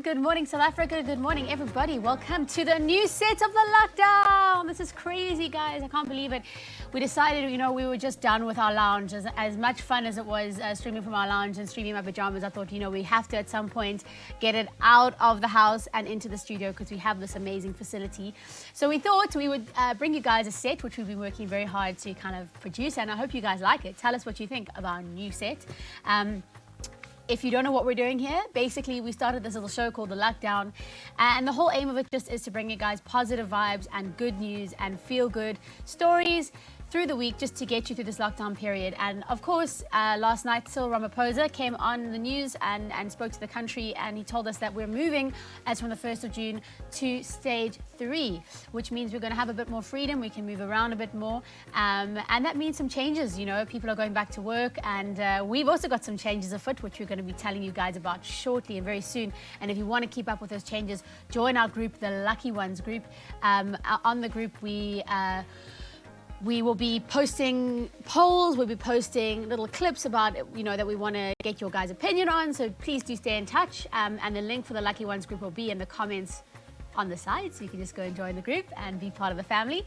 good morning South Africa, good morning everybody. Welcome to the new set of the lockdown. This is crazy, guys. I can't believe it. We decided, we were just done with our lounge. As much fun as it was streaming from our lounge and streaming my pajamas, I thought, we have to at some point get it out of the house and into the studio because we have this amazing facility. So we thought we would bring you guys a set, which we've been working very hard to kind of produce, and I hope you guys like it. Tell us what you think of our new set. If you don't know what we're doing here, basically we started this little show called The Lockdown, and the whole aim of it just is to bring you guys positive vibes and good news and feel good stories through the week just to get you through this lockdown period. And of course, last night Cyril Ramaphosa came on the news and spoke to the country, and he told us that we're moving as from the 1st of June to stage 3, which means we're going to have a bit more freedom, we can move around a bit more, and that means some changes. People are going back to work, and we've also got some changes afoot, which we're going to be telling you guys about shortly and very soon. And if you want to keep up with those changes, join our group, the Lucky Ones group. On the group, we will be posting polls, we'll be posting little clips about, that we want to get your guys' opinion on, so please do stay in touch. And the link for the Lucky Ones group will be in the comments on the side, so you can just go and join the group and be part of the family.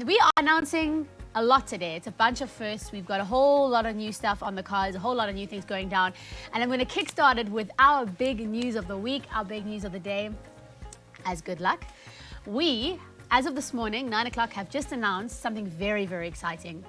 We are announcing a lot today. It's a bunch of firsts. We've got a whole lot of new stuff on the cards, a whole lot of new things going down. And I'm going to kickstart it with our big news of the week, our big news of the day as GoodLuck. We, as of this morning, 9 o'clock, have just announced something very, very exciting.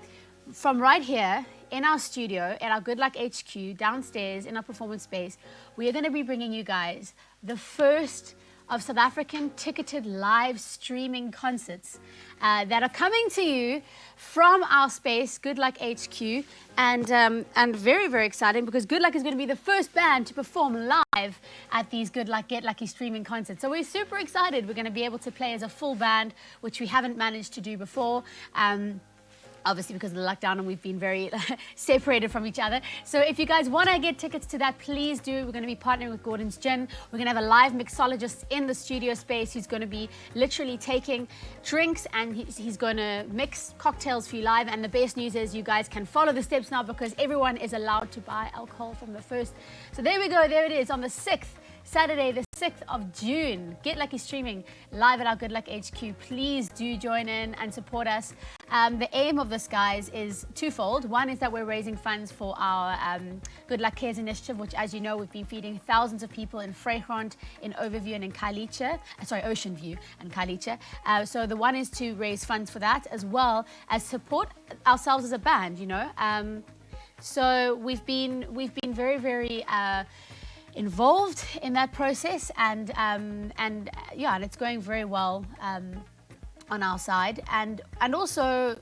From right here in our studio, at our GoodLuck HQ, downstairs in our performance space, we are going to be bringing you guys the first of South African ticketed live streaming concerts that are coming to you from our space, GoodLuck HQ, and very, very exciting because GoodLuck is going to be the first band to perform live at these GoodLuck Get Lucky streaming concerts. So we're super excited. We're going to be able to play as a full band, which we haven't managed to do before. Obviously because of the lockdown, and we've been very separated from each other. So if you guys want to get tickets to that, please do. We're going to be partnering with Gordon's Gin. We're going to have a live mixologist in the studio space who's going to be literally taking drinks, and he's going to mix cocktails for you live. And the best news is you guys can follow the steps now because everyone is allowed to buy alcohol from the 1st. So there we go. There it is on the 6th. Saturday, the 6th of June. Get Lucky streaming live at our GoodLuck HQ. Please do join in and support us. The aim of this, guys, is twofold. One is that we're raising funds for our GoodLuck Cares initiative, which, as you know, we've been feeding thousands of people in Vrygrond, in Overview, and in Ocean View and Khayelitsha. So the one is to raise funds for that, as well as support ourselves as a band. So we've been very, very involved in that process, and it's going very well on our side, and also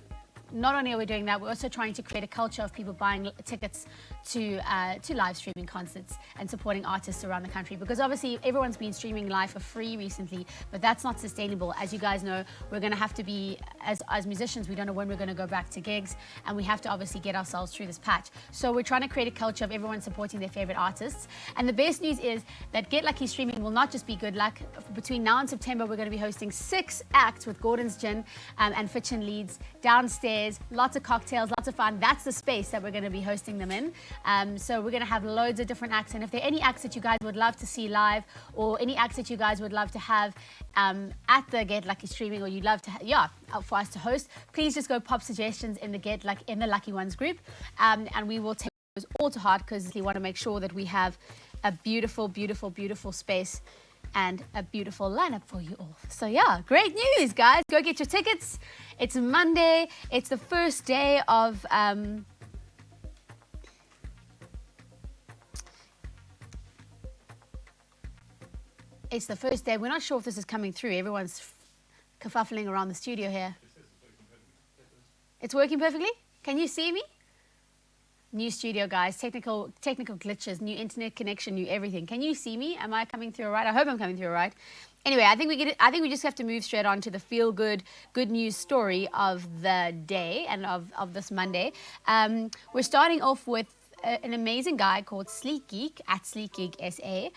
not only are we doing that, we're also trying to create a culture of people buying tickets to live streaming concerts and supporting artists around the country, because obviously everyone's been streaming live for free recently, but that's not sustainable. As you guys know, we're going to have to be, as musicians, we don't know when we're going to go back to gigs, and we have to obviously get ourselves through this patch. So we're trying to create a culture of everyone supporting their favorite artists. And the best news is that Get Lucky streaming will not just be GoodLuck. Between now and September, we're going to be hosting 6 acts with Gordon's Gin and Fitch and Leeds downstairs. Lots of cocktails, lots of fun. That's the space that we're going to be hosting them in. So we're going to have loads of different acts, and if there are any acts that you guys would love to see live, or any acts that you guys would love to have at the Get Lucky streaming, or you'd love to for us to host, please just go pop suggestions in the Lucky Ones group, and we will take those all to heart, because we want to make sure that we have a beautiful, beautiful, beautiful space and a beautiful lineup for you all. So yeah, great news, guys. Go get your tickets. It's Monday. It's the first day of it's the first day. We're not sure if this is coming through. Everyone's kerfuffling around the studio here. It's working perfectly? Can you see me? New studio, guys. Technical glitches, new internet connection, new everything. Can you see me? Am I coming through all right? I hope I'm coming through all right. Anyway, I think we just have to move straight on to the good news story of the day and of this Monday. We're starting off with an amazing guy called Sleek Geek at Sleek Geek SA.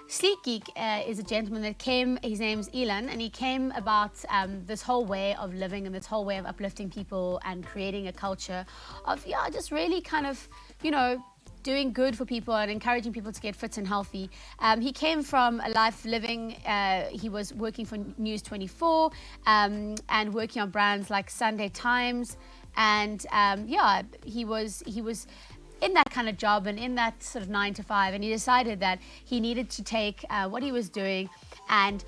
Sleek Geek is a gentleman that came, his name's Elan, and he came about this whole way of living and this whole way of uplifting people and creating a culture of, just really kind of, doing good for people and encouraging people to get fit and healthy. He came from a life living, he was working for News 24 and working on brands like Sunday Times. And he was in that kind of job and in that sort of 9 to 5, and he decided that he needed to take what he was doing and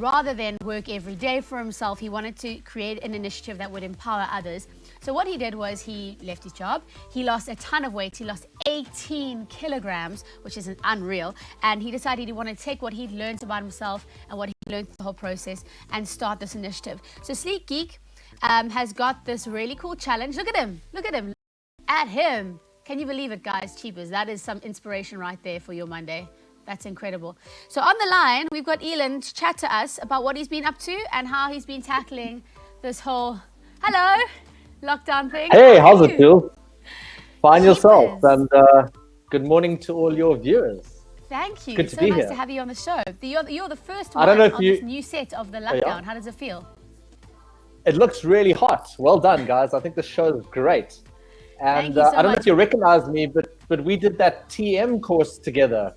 rather than work every day for himself, he wanted to create an initiative that would empower others. So what he did was he left his job, he lost a ton of weight, he lost 18 kilograms, which is unreal, and he decided he wanted to take what he'd learned about himself and what he learned through the whole process and start this initiative. So Sleek Geek has got this really cool challenge. Look at him, at him. Can you believe it, guys? Cheapers, that is some inspiration right there for your Monday. That's incredible. So on the line, we've got Elan to chat to us about what he's been up to and how he's been tackling this whole, lockdown thing. Hey, how's it feel? Find Cheapers. yourself, and good morning to all your viewers. Thank you. Good to so be nice here. to have you on the show. You're the first one I don't know if on this new set of the lockdown. yeah. How does it feel? It looks really hot. Well done, guys. I think the show is great. And Thank you so I don't know much. if you recognize me, but we did that TM course together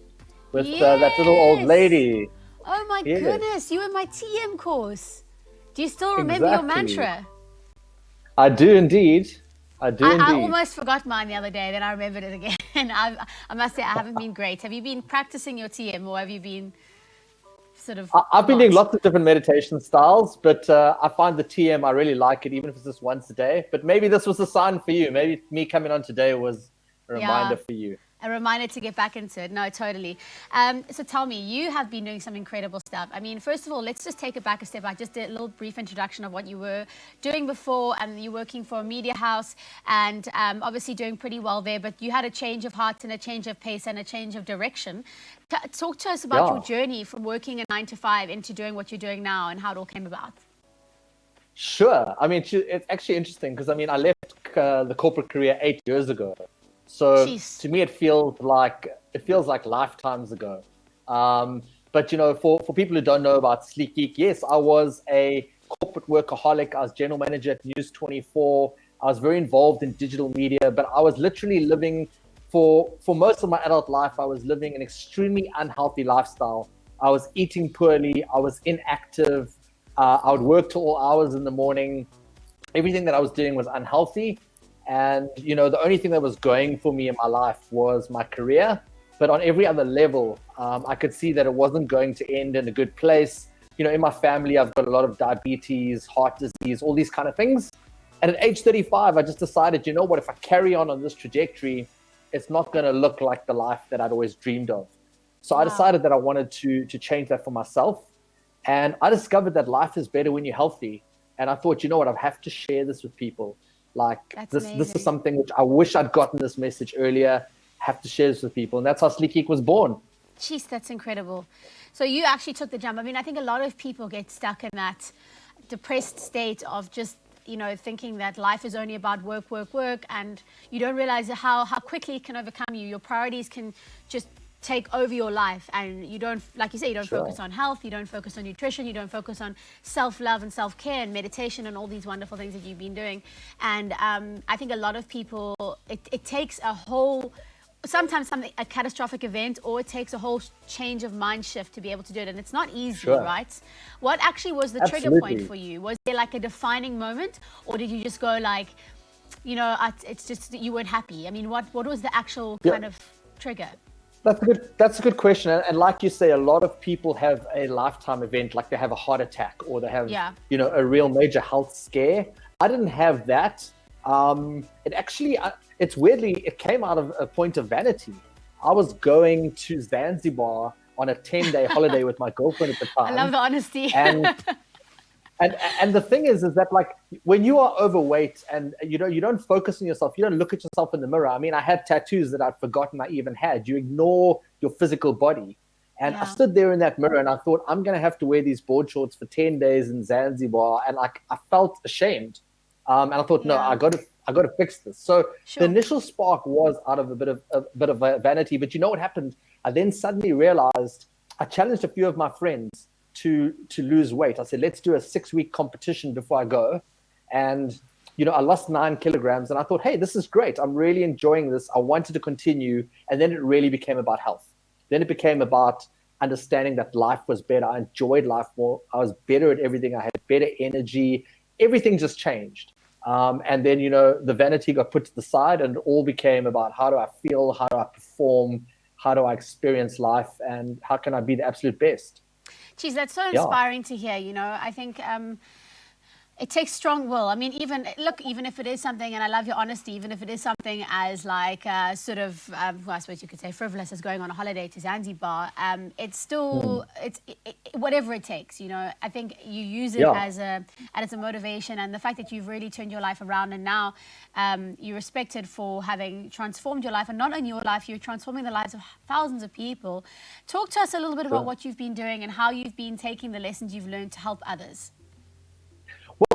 with that little old lady. Oh my Yes. goodness, you were in my TM course. Do you still remember your Exactly. mantra? I do indeed. I almost forgot mine the other day, then I remembered it again. I must say, I haven't been great. Have you been practicing your TM, or have you been sort of... I've been doing lots of different meditation styles, but I find the TM, I really like it, even if it's just once a day. But maybe this was a sign for you. Maybe me coming on today was a reminder for you. A reminder to get back into it. No, totally. So tell me, you have been doing some incredible stuff. I mean, first of all, let's just take it back a step. I just did a little brief introduction of what you were doing before, and you're working for a media house and obviously doing pretty well there, but you had a change of heart and a change of pace and a change of direction. Talk to us about your journey from working a 9 to 5 into doing what you're doing now and how it all came about. Sure. I mean, it's actually interesting because, I mean, I left the corporate career 8 years ago. So to me, it feels like lifetimes ago. But, you know, for people who don't know about Sleek Geek, yes, I was a corporate workaholic. I was general manager at News 24. I was very involved in digital media, but I was literally living for most of my adult life, I was living an extremely unhealthy lifestyle. I was eating poorly. I was inactive. I would work till all hours in the morning. Everything that I was doing was unhealthy. And, you know, the only thing that was going for me in my life was my career. But on every other level, I could see that it wasn't going to end in a good place. You know, in my family, I've got a lot of diabetes, heart disease, all these kind of things. And at age 35, I just decided, you know what, if I carry on this trajectory, it's not going to look like the life that I'd always dreamed of. So I decided that I wanted to change that for myself. And I discovered that life is better when you're healthy. And I thought, you know what, I have to share this with people. Like this is something which I wish I'd gotten this message earlier. Have to share this with people. And that's how Sleek Geek was born. Jeez, that's incredible. So you actually took the jump. I mean, I think a lot of people get stuck in that depressed state of just, you know, thinking that life is only about work, work, work. And you don't realize how quickly it can overcome you. Your priorities can just take over your life, and you don't, like you say, you don't focus on health, you don't focus on nutrition, you don't focus on self-love and self-care and meditation and all these wonderful things that you've been doing. And I think a lot of people, it takes a whole, sometimes a catastrophic event, or it takes a whole change of mind shift to be able to do it, and it's not easy, right? What actually was the trigger point for you? Was there like a defining moment, or did you just go like, you know, it's just that you weren't happy? I mean, what was the actual kind of trigger? That's a good question. And like you say, a lot of people have a lifetime event, like they have a heart attack or they have, you know, a real major health scare. I didn't have that. It's weirdly, it came out of a point of vanity. I was going to Zanzibar on a 10-day holiday with my girlfriend at the time. I love the honesty. And the thing is that, like, when you are overweight and you don't focus on yourself, you don't look at yourself in the mirror. I mean, I had tattoos that I'd forgotten I even had. You ignore your physical body. And I stood there in that mirror and I thought, I'm going to have to wear these board shorts for 10 days in Zanzibar. And like, I felt ashamed. And I thought, no, I got to fix this. So the initial spark was out of a bit of vanity. But you know what happened? I then suddenly realized, I challenged a few of my friends to lose weight. I said, let's do a 6-week competition before I go. And I lost 9 kilograms and I thought, hey, this is great. I'm really enjoying this. I wanted to continue. And then it really became about health. Then it became about understanding that life was better. I enjoyed life more. I was better at everything. I had better energy. Everything just changed. And then, the vanity got put to the side and it all became about how do I feel? How do I perform? How do I experience life? And how can I be the absolute best? Geez, that's so inspiring to hear. I think it takes strong will. I mean, even if it is something, and I love your honesty, even if it is something as like sort of, well, I suppose you could say frivolous as going on a holiday to Zanzibar, it's still, it's whatever it takes, I think you use it as a motivation, and the fact that you've really turned your life around and now you're respected for having transformed your life, and not only your life, you're transforming the lives of thousands of people. Talk to us a little bit about what you've been doing and how you've been taking the lessons you've learned to help others.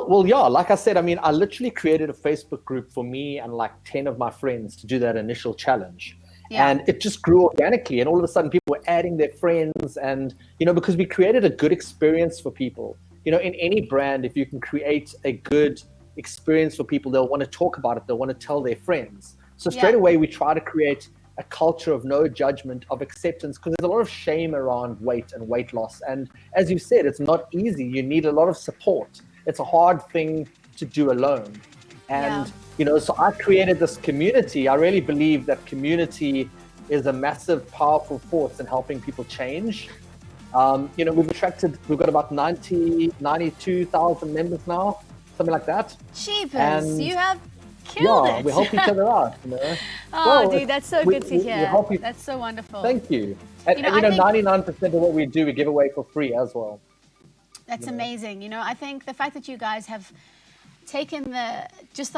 Well, yeah, like I said, I mean, I literally created a Facebook group for me and like 10 of my friends to do that initial challenge. Yeah. And it just grew organically. And all of a sudden people were adding their friends and, because we created a good experience for people. In any brand, if you can create a good experience for people, they'll want to talk about it. They'll want to tell their friends. So straight away, we try to create a culture of no judgment, of acceptance, because there's a lot of shame around weight and weight loss. And as you said, it's not easy. You need a lot of support. It's a hard thing to do alone. And, so I created this community. I really believe that community is a massive, powerful force in helping people change. We've got about 92,000 members now, something like that. Jeepers, you have killed it. We help each other out, Dude, that's so good to hear. That's so wonderful. Thank you. And 99% of what we do, we give away for free as well. That's amazing. I think the fact that you guys have taken the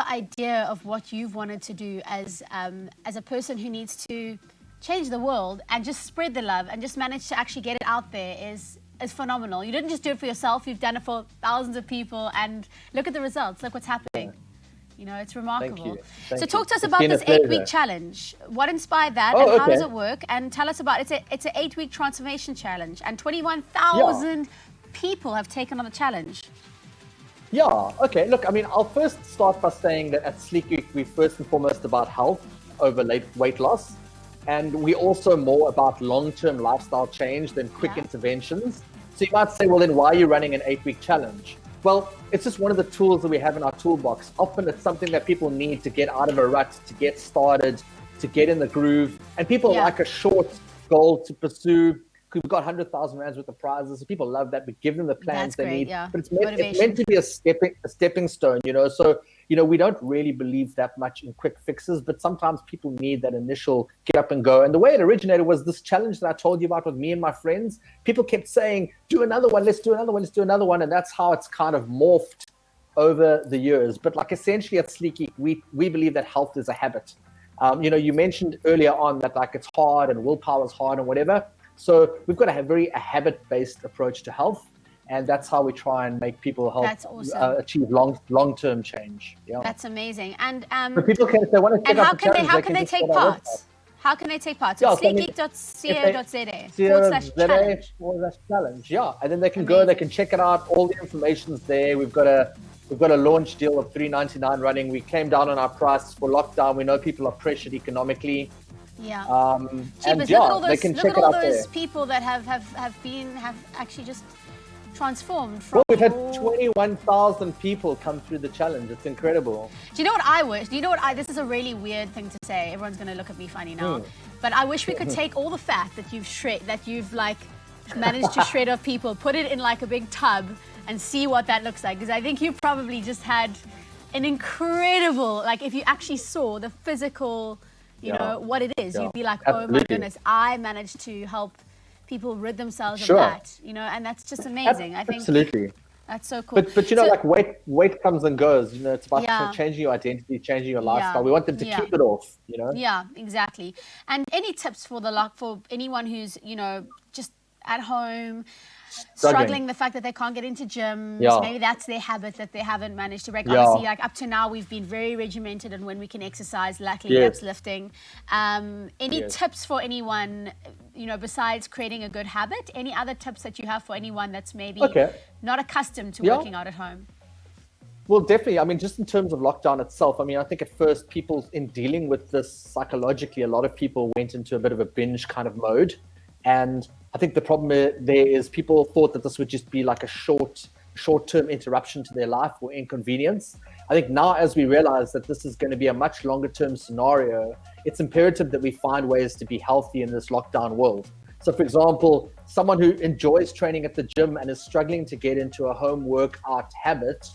idea of what you've wanted to do as a person who needs to change the world and just spread the love and just manage to actually get it out there is phenomenal. You didn't just do it for yourself. You've done it for thousands of people, and look at the results. Look what's happening. It's remarkable. Thank so you. talk to us about this 8-week challenge. What inspired that, and how does it work? And tell us about it's an 8-week transformation challenge, and 21,000 people have taken on the challenge. Yeah, okay. Look, I mean, I'll first start by saying that at Sleek Geek, we're first and foremost about health over weight loss. And we're also more about long-term lifestyle change than quick interventions. So you might say, well, then why are you running an 8-week challenge? Well, it's just one of the tools that we have in our toolbox. Often it's something that people need to get out of a rut, to get started, to get in the groove. And people like a short goal to pursue. We've got 100,000 rands worth of prizes. So people love that. We give them the plans they need. Yeah. But it's meant to be a stepping stone, So, we don't really believe that much in quick fixes, but sometimes people need that initial get up and go. And the way it originated was this challenge that I told you about with me and my friends. People kept saying, do another one, let's do another one, let's do another one. And that's how it's kind of morphed over the years. But like essentially at Sleek Geek, we believe that health is a habit. You mentioned earlier on that like it's hard and willpower is hard and whatever. So we've got to have a habit-based approach to health, and that's how we try and make people help achieve long-term change. Yeah, that's amazing. And so people can, if they want to check out the challenge, how can they take part? How can they take part? So sleekgeek.co.za/challenge. Yeah, and then they can go, they can check it out. All the information's there. We've got a launch deal of $3.99 running. We came down on our price for lockdown. We know people are pressured economically. Yeah. And look at all those, they can check it out there. People that have actually just transformed from. Well, we've had 21,000 people come through the challenge. It's incredible. Do you know what I wish? This is a really weird thing to say. Everyone's going to look at me funny now. But I wish we could take all the fat that you've like managed to shred off people, put it in like a big tub and see what that looks like. Because I think you probably just had an incredible, like if you actually saw the physical, what it is, you'd be like, oh my goodness, I managed to help people rid themselves of that, and that's just amazing. I think that's so cool. But like weight comes and goes, it's about changing your identity, changing your lifestyle. We want them to keep it off, Yeah, exactly. And any tips for anyone who's, just at home, struggling the fact that they can't get into gyms, maybe that's their habit that they haven't managed to break. Obviously, like up to now, we've been very regimented and when we can exercise, luckily that's lifting. Any tips for anyone, besides creating a good habit? Any other tips that you have for anyone that's maybe not accustomed to working out at home? Well, definitely. I mean, just in terms of lockdown itself, I mean, I think at first people in dealing with this psychologically, a lot of people went into a bit of a binge kind of mode. And I think the problem there is people thought that this would just be like a short-term interruption to their life or inconvenience. I think now, as we realize that this is going to be a much longer-term scenario, it's imperative that we find ways to be healthy in this lockdown world. So, for example, someone who enjoys training at the gym and is struggling to get into a home workout habit,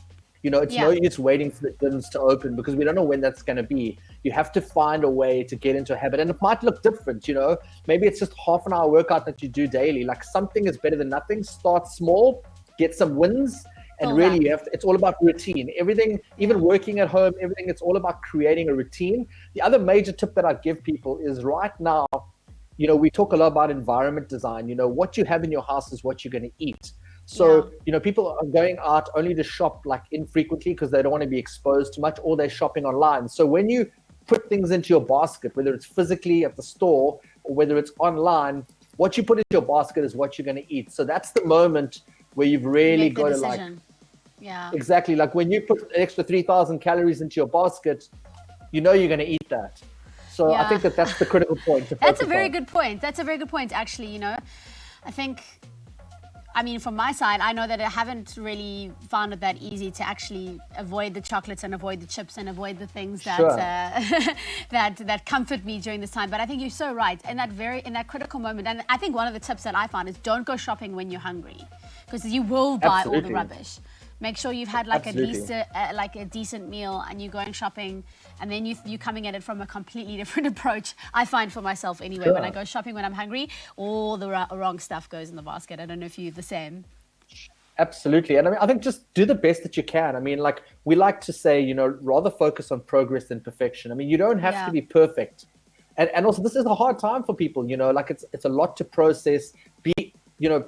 it's no use waiting for the gyms to open because we don't know when that's going to be. You have to find a way to get into a habit, and it might look different. Maybe it's just half an hour workout that you do daily. Like, something is better than nothing. Start small, get some wins, and really it's all about routine. Everything, even working at home, everything, it's all about creating a routine. The other major tip that I give people is right now, we talk a lot about environment design. What you have in your house is what you're going to eat. So, people are going out only to shop like infrequently because they don't want to be exposed too much, or they're shopping online. So when you put things into your basket, whether it's physically at the store or whether it's online, what you put into your basket is what you're going to eat. So that's the moment where you've really got to exactly. Like when you put an extra 3,000 calories into your basket, you're going to eat that. So I think that's the critical point. That's a very good point. That's a very good point, actually. I think, from my side, I know that I haven't really found it that easy to actually avoid the chocolates and avoid the chips and avoid the things that that comfort me during this time. But I think you're so right in that critical moment. And I think one of the tips that I found is don't go shopping when you're hungry, because you will buy all the rubbish. Make sure you've had at least a decent meal, and you're going shopping, and then you're coming at it from a completely different approach. I find for myself anyway, when I go shopping when I'm hungry, all the wrong stuff goes in the basket. I don't know if you're the same. Absolutely. And I think just do the best that you can. Like we like to say, rather focus on progress than perfection. You don't have to be perfect. And also this is a hard time for people, like it's a lot to process.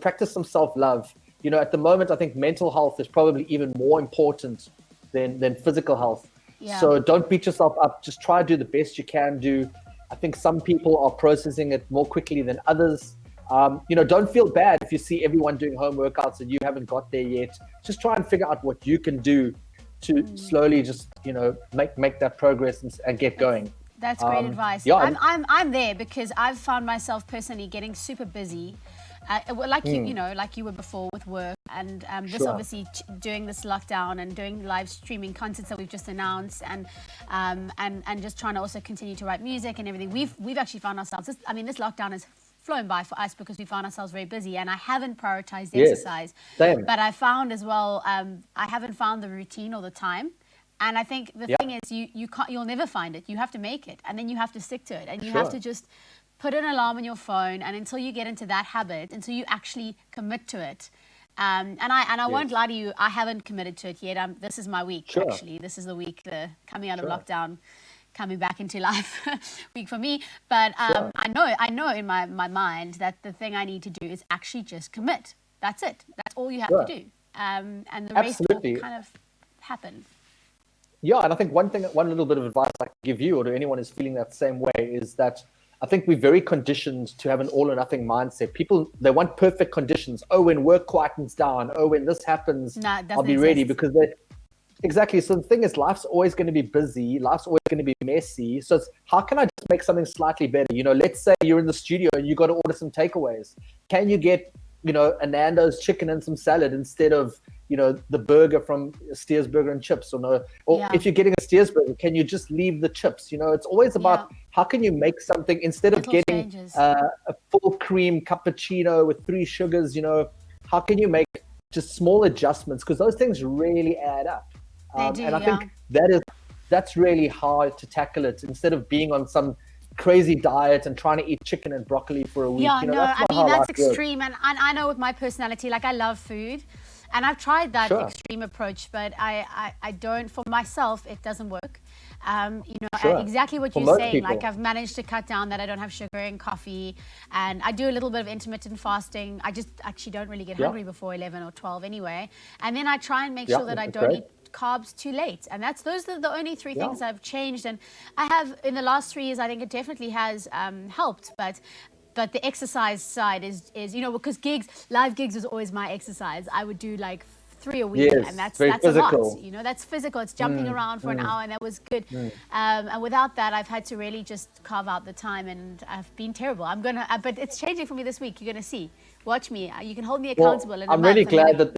Practice some self-love. At the moment, I think mental health is probably even more important than physical health. Yeah. So don't beat yourself up. Just try to do the best you can do. I think some people are processing it more quickly than others. Don't feel bad if you see everyone doing home workouts and you haven't got there yet. Just try and figure out what you can do to slowly just, make that progress and get going. That's great advice. Yeah, I'm there because I've found myself personally getting super busy. Like you were before with work, and this obviously doing this lockdown and doing live streaming concerts that we've just announced, and just trying to also continue to write music and everything. We've actually found ourselves. This lockdown has flown by for us because we found ourselves very busy, and I haven't prioritized exercise. Same. But I found as well, I haven't found the routine or the time. And I think the thing is, you'll never find it. You have to make it, and then you have to stick to it, and you have to just put an alarm on your phone, and until you get into that habit, until you actually commit to it. And I won't lie to you, I haven't committed to it yet. This is my week, actually. This is the week, coming out of lockdown, coming back into life week for me. But I know in my mind that the thing I need to do is actually just commit. That's it. That's all you have to do. And the rest will kind of happen. Yeah, and I think one little bit of advice I can give you or to anyone who's feeling that same way is that I think we're very conditioned to have an all or nothing mindset. People, they want perfect conditions. Oh, when work quietens down. Oh, when this happens, I'll be ready, because exactly. So the thing is, life's always going to be busy. Life's always going to be messy. So it's, how can I just make something slightly better? Let's say you're in the studio and you got to order some takeaways. Can you get, a Nando's chicken and some salad instead of, the burger from Steers Burger and Chips, or if you're getting a Steers Burger, can you just leave the chips? It's always about how can you make something instead of getting a full cream cappuccino with 3 sugars, how can you make just small adjustments? Because those things really add up. And I think that's really hard to tackle it instead of being on some crazy diet and trying to eat chicken and broccoli for a week. That's extreme. And I know with my personality, like I love food. And I've tried that extreme approach, but I don't, for myself, it doesn't work. Exactly what you're saying. People. Like I've managed to cut down that I don't have sugar in coffee, and I do a little bit of intermittent fasting. I just actually don't really get hungry before 11 or 12 anyway. And then I try and make sure that I don't eat carbs too late. And those are the only 3 things I've changed. And I have, in the last 3 years, I think it definitely has helped. But the exercise side is because live gigs was always my exercise. I would do like 3 a week, Yes, and that's very a lot. physical. You know, that's physical. It's jumping around for an hour, and that was good. And without that, I've had to really just carve out the time, and I've been terrible. But it's changing for me this week. You're gonna see. Watch me. You can hold me accountable. I'm really glad that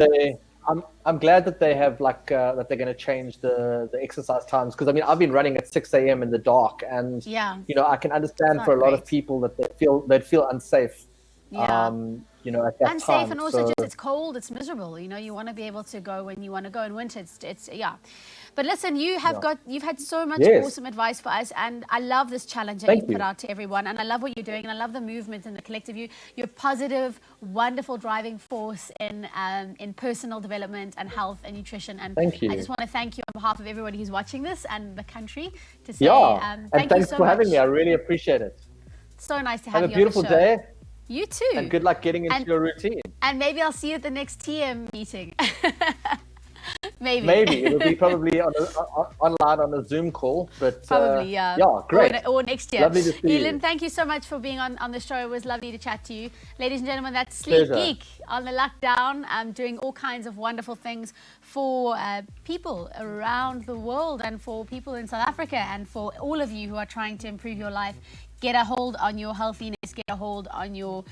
I'm glad that they have that they're going to change the exercise times, because I mean I've been running at 6 a.m. in the dark, and I can understand for a lot of people that they'd feel unsafe. Yeah. At that Unsafe, time. and also just it's cold, it's miserable. You want to be able to go when you want to go. In winter, it's yeah. But listen, you've had so much awesome advice for us, and I love this challenge that you've put out to everyone, and I love what you're doing, and I love the movement and the collective. You're a positive, wonderful driving force in personal development and health and nutrition. And thank you. I just want to thank you on behalf of everybody who's watching this and the country to say and thanks you so for having me. I really appreciate it. So nice to have you. Have a beautiful on the show. day. You too. And good luck getting into your routine. And maybe I'll see you at the next TM meeting. Maybe. It'll be probably online on a Zoom call. But probably, yeah. Yeah, great. Or next year. Lovely to see Elan, you. thank you so much for being on the show. It was lovely to chat to you. Ladies and gentlemen, that's Sleep Geek on the lockdown, doing all kinds of wonderful things for people around the world, and for people in South Africa, and for all of you who are trying to improve your life. Get a hold on your healthiness, get a hold on your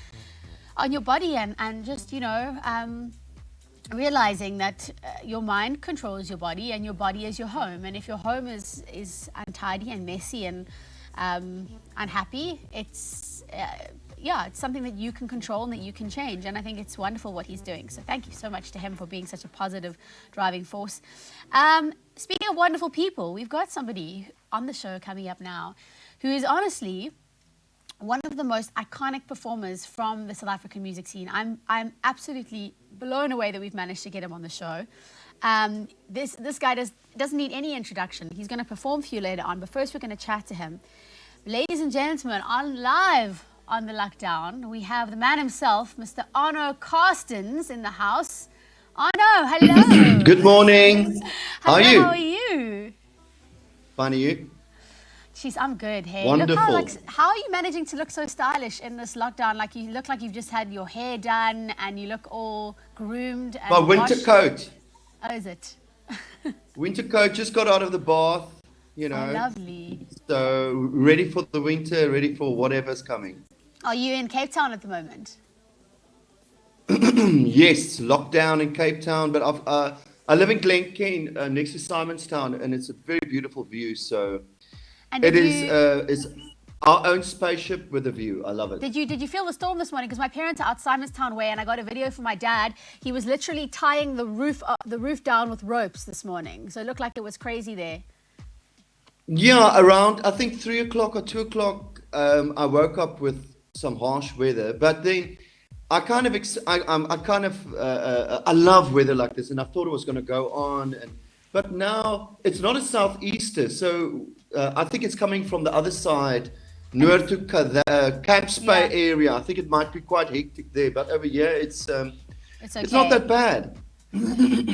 body, and just, realizing that your mind controls your body, and your body is your home. And if your home is untidy and messy and unhappy, it's something that you can control and that you can change. And I think it's wonderful what he's doing. So thank you so much to him for being such a positive driving force. Speaking of wonderful people, we've got somebody on the show coming up now who is honestly one of the most iconic performers from the South African music scene. I'm absolutely blown away that we've managed to get him on the show. This guy doesn't need any introduction. He's going to perform for you later on, but first we're going to chat to him. Ladies and gentlemen, live on the lockdown, we have the man himself, Mr. Arno Carstens, in the house. Arno, hello. Good morning. Hello, how are you? How are you? Fine, are you? Jeez, I'm good. Hey, wonderful. Look how are you managing to look so stylish in this lockdown? Like, you look like you've just had your hair done, and you look all groomed. And my winter coat. Oh, is it? Winter coat, just got out of the bath, Oh, lovely. So ready for the winter, ready for whatever's coming. Are you in Cape Town at the moment? Yes, lockdown in Cape Town, but I live in Glenkane, next to Simonstown, and it's a very beautiful view. So it's our own spaceship with a view. I love it. Did you feel the storm this morning? Because my parents are out Simonstown way, and I got a video from my dad. He was literally tying the roof down with ropes this morning. So it looked like it was crazy there. Yeah, around I think 3 o'clock or 2 o'clock, I woke up with some harsh weather, but then I love weather like this, and I thought it was going to go on, but now it's not a southeaster, so I think it's coming from the other side, Noordhoek, the Camps Bay area. I think it might be quite hectic there, but over here it's not that bad.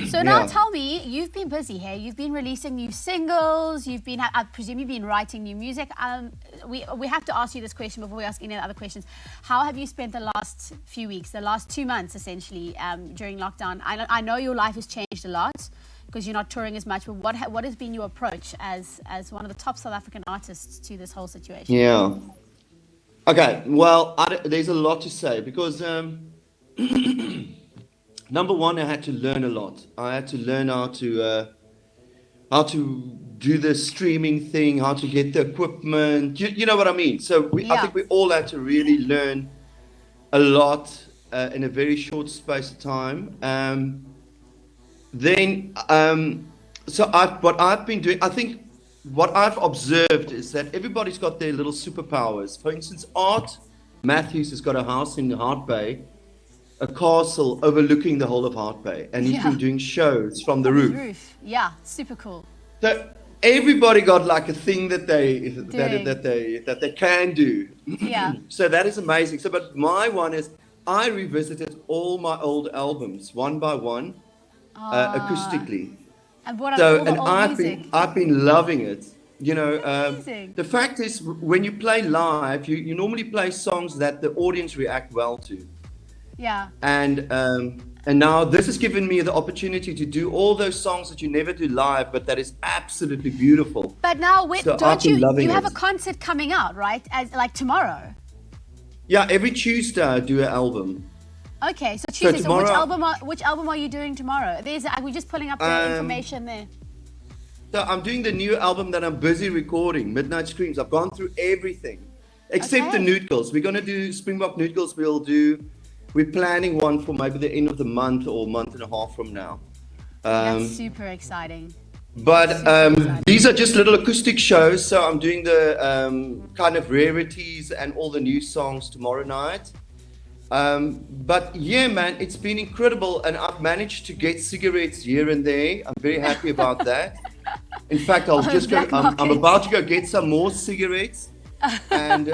So now tell me, you've been busy here. You've been releasing new singles. I presume you've been writing new music. We have to ask you this question before we ask any other questions. How have you spent the last few weeks, the last 2 months essentially, during lockdown? I know your life has changed a lot because you're not touring as much, but what has been your approach as one of the top South African artists to this whole situation? Yeah. Okay. Well, there's a lot to say because. Number one, I had to learn a lot. I had to learn how to do the streaming thing, how to get the equipment. You know what I mean? So I think we all had to really learn a lot in a very short space of time. What I've been doing, I think what I've observed is that everybody's got their little superpowers. For instance, Art Matthews has got a house in Hart Bay, a castle overlooking the whole of Hart Bay, and he's been doing shows from the roof. Yeah, super cool. So everybody got like a thing that they can do. Yeah. So that is amazing. So, but my one is I revisited all my old albums one by one, acoustically. And what all the old music? I've been loving it. Amazing. The fact is, when you play live, you normally play songs that the audience react well to. Yeah. And now this has given me the opportunity to do all those songs that you never do live, but that is absolutely beautiful. But now, So don't I've been loving you have it. a concert coming out, right? Like tomorrow. Yeah, every Tuesday I do an album. Okay, so Tuesday. So tomorrow, which album are you doing tomorrow? We're just pulling up the information there. So I'm doing the new album that I'm busy recording, Midnight Screams. I've gone through everything, except the Nude Girls. We're going to do Springbok Nude Girls. We're planning one for maybe the end of the month or month and a half from now. That's super exciting. But these are just little acoustic shows. So I'm doing the kind of rarities and all the new songs tomorrow night. But yeah, man, it's been incredible. And I've managed to get cigarettes here and there. I'm very happy about that. In fact, I'm about to go get some more cigarettes. And,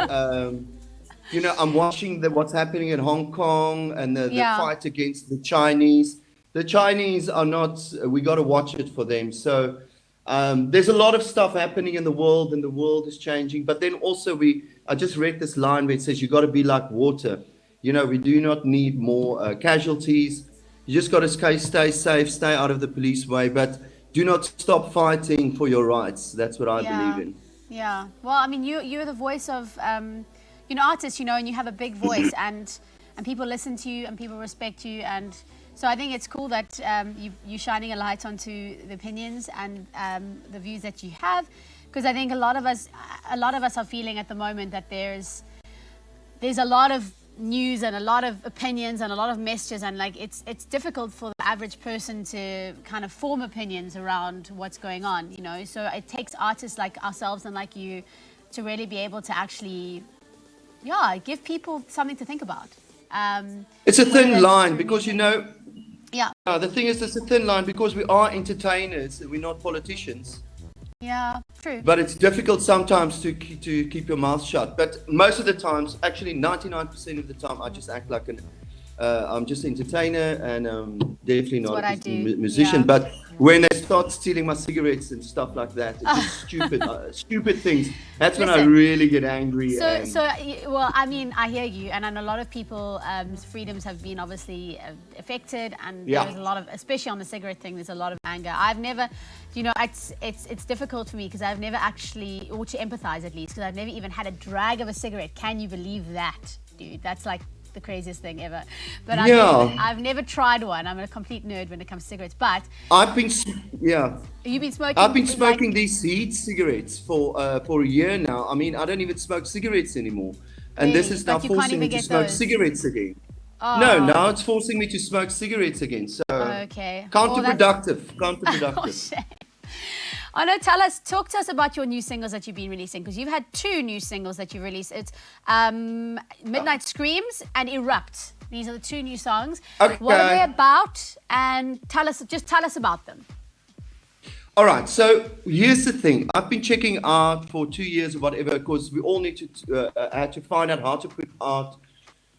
I'm watching what's happening in Hong Kong and the fight against the Chinese. The Chinese are not, we got to watch it for them. So there's a lot of stuff happening in the world and the world is changing. But then also I just read this line where it says, you got to be like water. We do not need more casualties. You just got to stay safe, stay out of the police way, but do not stop fighting for your rights. That's what I believe in. Yeah. Well, I mean, you're the voice of, artists, and you have a big voice and people listen to you and people respect you. And so I think it's cool that you're shining a light onto the opinions and the views that you have. Because I think a lot of us are feeling at the moment that there's a lot of news and a lot of opinions and a lot of messages, and like it's difficult for the average person to kind of form opinions around what's going on, so it takes artists like ourselves and like you to really be able to actually give people something to think about. It's a thin line because the thing is, it's a thin line because we are entertainers, we're not politicians. Yeah, true. But it's difficult sometimes to keep your mouth shut. But most of the times, actually 99% of the time, I just act like I'm just an entertainer and definitely not a musician. Yeah. But when they start stealing my cigarettes and stuff like that, it's just stupid things. That's when I really get angry. Well, I mean, I hear you, and I know a lot of people's freedoms have been obviously affected, and there's a lot of, especially on the cigarette thing, there's a lot of anger. I've never, it's difficult for me because I've never actually, or to empathize at least, because I've never even had a drag of a cigarette. Can you believe that, dude? That's like the craziest thing ever. But I've never tried one. I'm a complete nerd when it comes to cigarettes. But You've been smoking. I've been smoking these heat cigarettes for a year now. I mean, I don't even smoke cigarettes anymore, and this is now forcing me to smoke cigarettes again. Oh. No, now it's forcing me to smoke cigarettes again. So counterproductive. Oh, shame. Arno, talk to us about your new singles that you've been releasing, because you've had 2 new singles that you've released. It's Midnight Screams and Erupt. These are the 2 new songs. Okay. What are they about? And tell us about them. All right. So here's the thing. I've been checking out for 2 years or whatever, because we all need to find out how to put out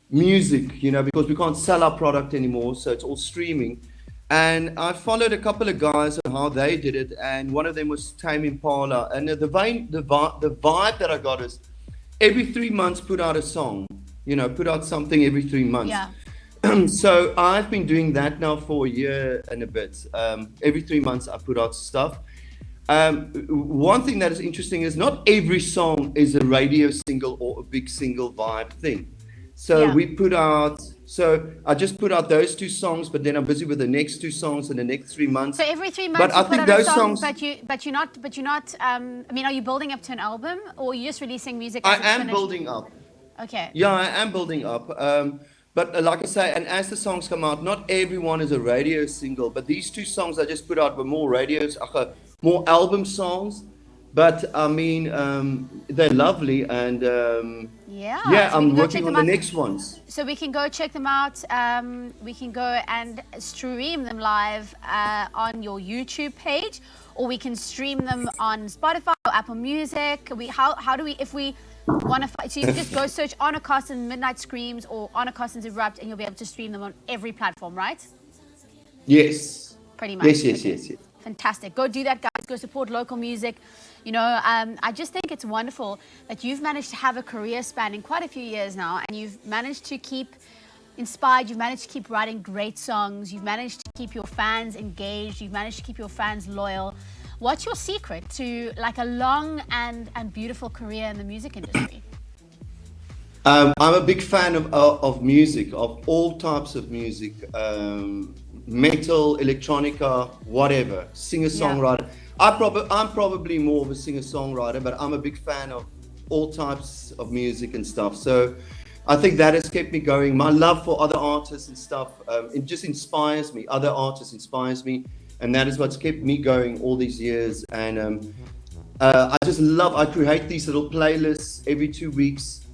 music, because we can't sell our product anymore. So it's all streaming. And I followed a couple of guys on how they did it, and one of them was Tame Impala. And the vibe that I got is every 3 months put out a song, put out something every 3 months. Yeah. So I've been doing that now for a year and a bit. Every 3 months I put out stuff. One thing that is interesting is not every song is a radio single or a big single vibe thing. So I just put out those 2 songs, but then I'm busy with the next 2 songs in the next 3 months. So every 3 months you put out a song, but you're not, I mean, are you building up to an album, or are you just releasing music? I am building up. Okay. Yeah, I am building up. But like I say, and as the songs come out, not everyone is a radio single, but these 2 songs I just put out were more more album songs. But I mean, they're lovely, and I'm working on the next ones. So we can go check them out. We can go and stream them live on your YouTube page, or we can stream them on Spotify or Apple Music. How do we, if we want to? So you can just go search Arno Carstens Midnight Screams or Arno Carstens Erupt, and you'll be able to stream them on every platform, right? Yes. Pretty much. Yes. Fantastic. Go do that, guys. Go support local music. I just think it's wonderful that you've managed to have a career spanning quite a few years now, and you've managed to keep inspired. You've managed to keep writing great songs. You've managed to keep your fans engaged. You've managed to keep your fans loyal. What's your secret to like a long and beautiful career in the music industry? I'm a big fan of music, of all types of music, metal, electronica, whatever, singer-songwriter. I'm probably more of a singer-songwriter, but I'm a big fan of all types of music and stuff. So I think that has kept me going. My love for other artists and stuff, it just inspires me. Other artists inspires me, and that is what's kept me going all these years. And I create these little playlists every 2 weeks.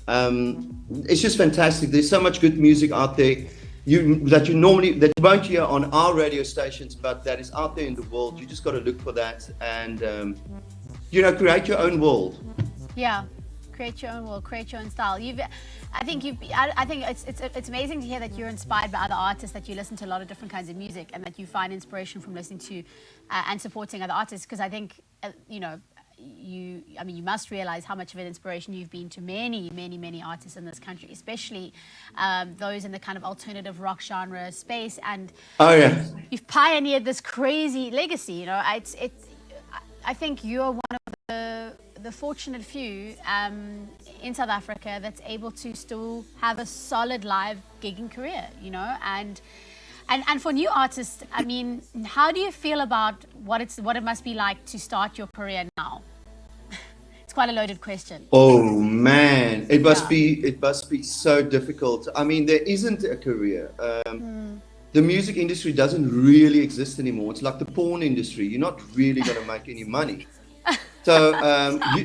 It's just fantastic. There's so much good music out there that you won't hear on our radio stations, but that is out there in the world. You just got to look for that and create your own world. Yeah, create your own world, create your own style. I think it's amazing to hear that you're inspired by other artists, that you listen to a lot of different kinds of music, and that you find inspiration from listening to and supporting other artists. Because I think you must realize how much of an inspiration you've been to many artists in this country, especially those in the kind of alternative rock genre space. And you've pioneered this crazy legacy. I think you're one of the fortunate few in South Africa that's able to still have a solid live gigging career, and for new artists, I mean, how do you feel about what it must be like to start your career now? It's quite a loaded question. Oh man, it must be so difficult. I mean, there isn't a career. The music industry doesn't really exist anymore. It's like the porn industry. You're not really going to make any money. So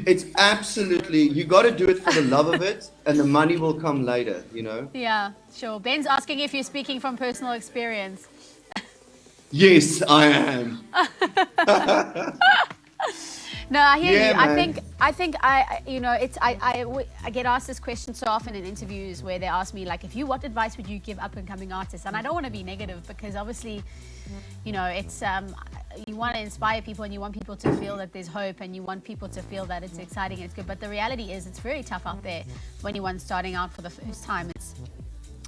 it's absolutely, you got to do it for the love of it, and the money will come later, Yeah, sure. Ben's asking if you're speaking from personal experience. Yes, I am. No, I hear you. Man. I get asked this question so often in interviews where they ask me, like, what advice would you give up and coming artists? And I don't want to be negative, because obviously, it's you want to inspire people, and you want people to feel that there's hope, and you want people to feel that it's exciting and it's good. But the reality is, it's very tough out there for anyone starting out for the first time. It's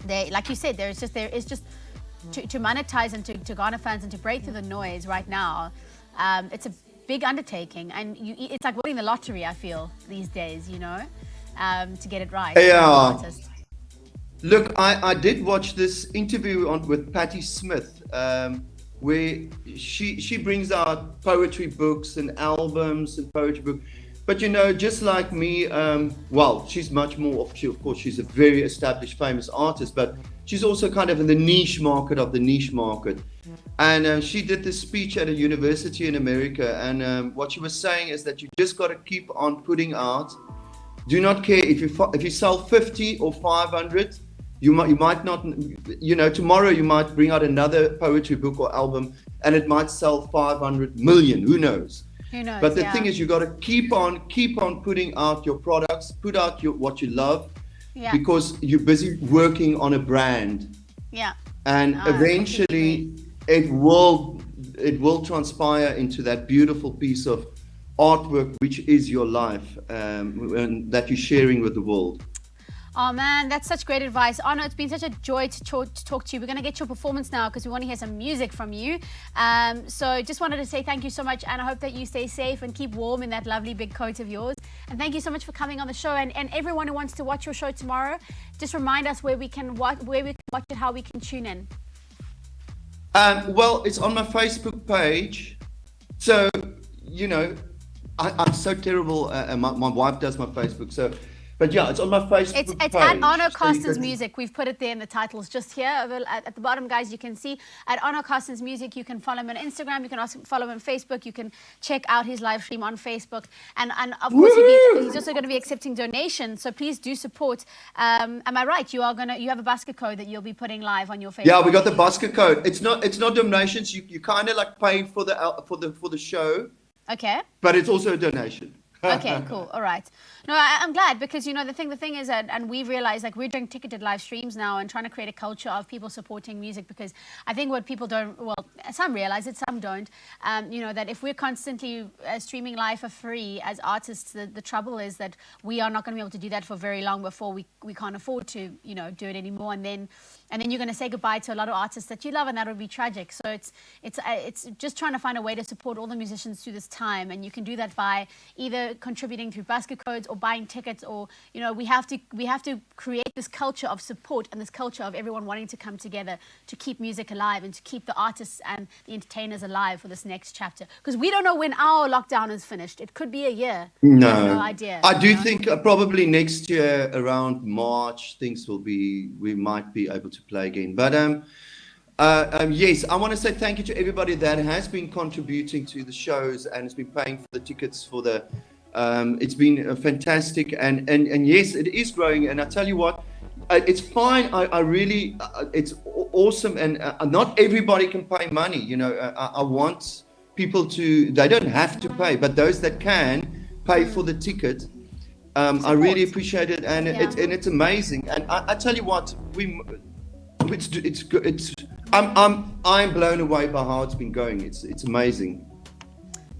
there, like you said, there is just to monetize and to garner fans and to break through the noise right now. It's a big undertaking, and it's like winning the lottery, I feel, these days, to get it right. Yeah. Look, I did watch this interview with Patti Smith, where she brings out poetry books and albums and poetry books. But just like me, she's much more of course, she's a very established, famous artist, but she's also kind of in the niche market of the niche market. And she did this speech at a university in America, and what she was saying is that you just got to keep on putting out. Do not care if you sell 50 or 500. You might not, tomorrow you might bring out another poetry book or album, and it might sell 500 million. Who knows? But the thing is, you got to keep on putting out your products, put out what you love, because you're busy working on a brand. Yeah. And eventually it will transpire into that beautiful piece of artwork, which is your life, and that you're sharing with the world. Oh man, that's such great advice. Arno, it's been such a joy to talk to you. We're going to get your performance now, because we want to hear some music from you. So just wanted to say thank you so much, and I hope that you stay safe and keep warm in that lovely big coat of yours. And thank you so much for coming on the show. And everyone who wants to watch your show tomorrow, just remind us where we can watch it, how we can tune in. Well, it's on my Facebook page. So, I'm so terrible. My wife does my Facebook. So, but yeah, it's on my Facebook page. It's at Arno Carstens Music. We've put it there in the titles just here. At the bottom, guys, you can see at Arno Carstens Music. You can follow him on Instagram. You can also follow him on Facebook. You can check out his live stream on Facebook. And of course, he's also going to be accepting donations. So please do support. Am I right? You have a basket code that you'll be putting live on your Facebook. Yeah, we got the basket code. It's not donations. You kind of like pay for the show. Okay. But it's also a donation. Okay, cool. All right. No, I'm glad because, you know, the thing is that, and we realize like we're doing ticketed live streams now and trying to create a culture of people supporting music, because I think what people don't, well, some realize it, some don't, you know, that if we're constantly streaming live for free as artists, the trouble is that we are not going to be able to do that for very long before we can't afford to, you know, do it anymore. And then you're going to say goodbye to a lot of artists that you love, and that would be tragic. So it's just trying to find a way to support all the musicians through this time, and you can do that by either contributing through basket codes or buying tickets, or, you know, we have to create this culture of support and this culture of everyone wanting to come together to keep music alive and to keep the artists and the entertainers alive for this next chapter, because we don't know when our lockdown is finished. It could be a year. No, we have no idea. I do think probably next year around March we might be able to play again. But yes, I want to say thank you to everybody that has been contributing to the shows and has been paying for the tickets for the. It's been fantastic, and yes, it is growing. And I tell you what, it's fine. I really, it's awesome, and not everybody can pay money. You know, I want people to. They don't have to pay, but those that can pay for the ticket. I really appreciate it, and it's amazing. And I tell you what, it's good. I'm blown away by how it's been going. It's amazing.